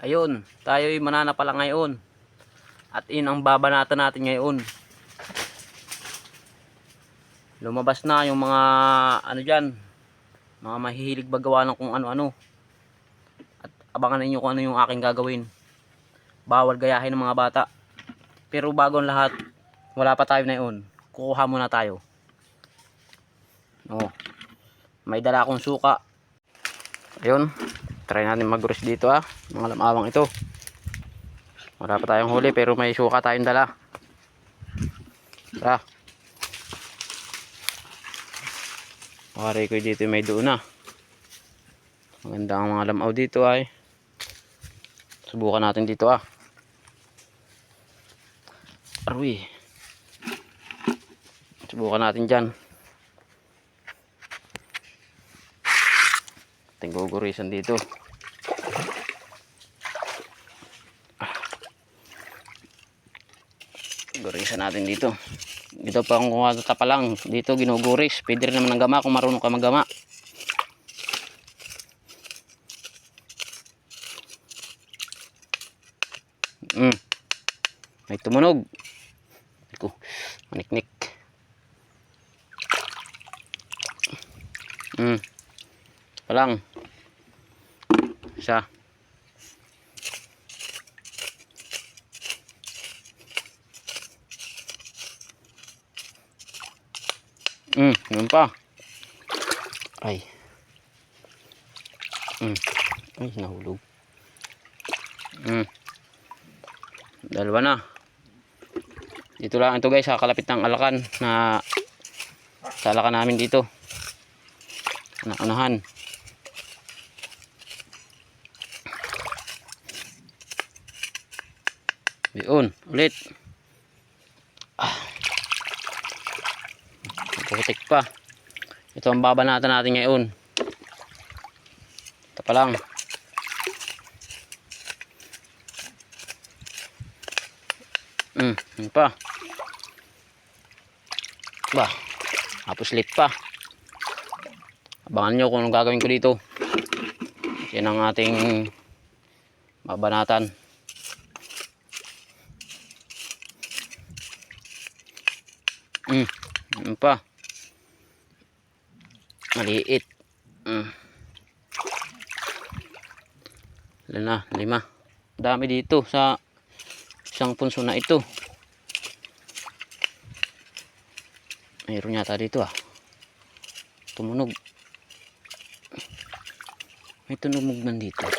Ayun, tayo'y mananapala ngayon. At in ang babanatan natin ngayon. Lumabas na yung mga ano diyan, mga mahihilig magawa ng kung ano-ano. At abangan niyo kung ano yung aking gagawin. Bawal gayahin ng mga bata. Pero bago ang lahat, wala pa tayo na yun. Kukuha muna tayo. Oh, may dala akong suka. Ayun, try natin mag-roast dito mga lamawang ito. Wala pa tayong huli pero may suka tayong dala. Tara. Pare ko dito may doon na. Maganda ang mga lamaw dito ay. Subukan natin dito Arwi. Subukan natin dyan. Ating gugurisan dito. Gurisan natin dito. Dito pa kung tapa lang. Dito ginuguris. Pwede rin naman ng gama kung marunong ka maggama. May tumunog. Ito. Maniknik. Pa lang. Isa. Yun pa. Ay. Ay, nahulog. Dalawa na. Dito lang ito guys, sa kalapit ng alakan na sa alakan namin dito. Anak-anahan. Yun, ulit. Putik pa. Ito ang babanatan natin ngayon. Ito pa lang. Yun pa. Ba, tapos lit pa. Abangan nyo kung anong gagawin ko dito. Yan ang ating babanatan. Yun pa. Maliit. Ilan na? 5. Dami dito sa isang punso na ito. Mayroon yata dito tumunog. May tumunog man dito.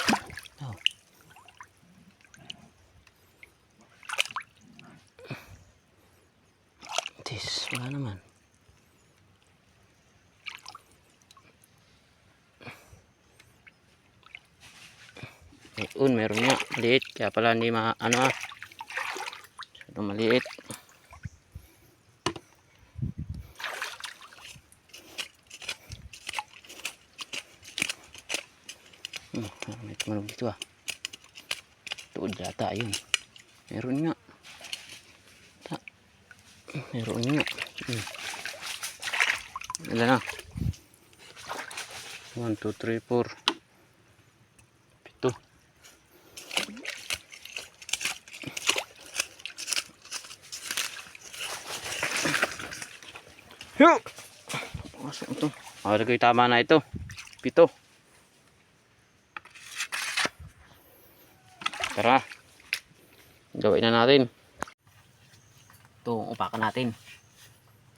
Tis, wala naman. Meron nga. Maliit. Kaya pala hindi ito maliit. May tumunog dito tuod yata yun. Meron nga. Meron nga. Ilan na? 1, 2, 3, 4. 7. Masuk ito. Lagay tama na ito. 7. Tara. Gawin na natin. Ito, upakan natin.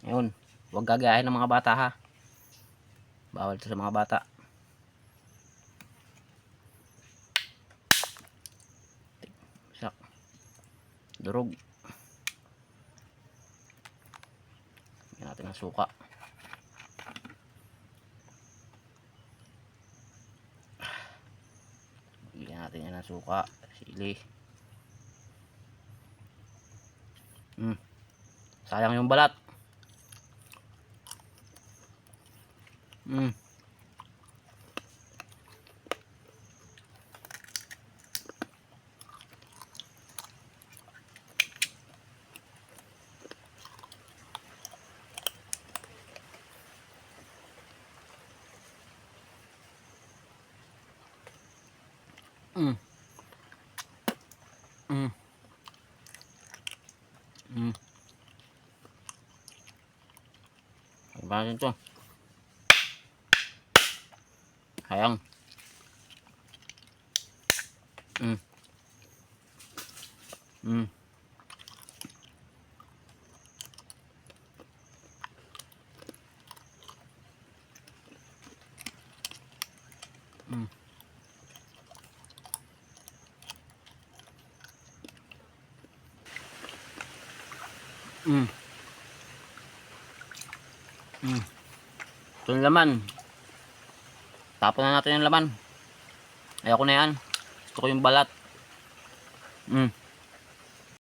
Ngayon, huwag gagayahin ng mga bata Bawal ito sa mga bata. Sak. Durog. Bigyan natin ng suka. Bigyan natin yan ng suka. Sili. Sayang yung balat. natin to. Sayang. Mm. Mm. Mm. Mm. Mm. Ito yung laman. Tapon na natin yung laman. Ayoko na yan. Gusto ko yung balat. Mm.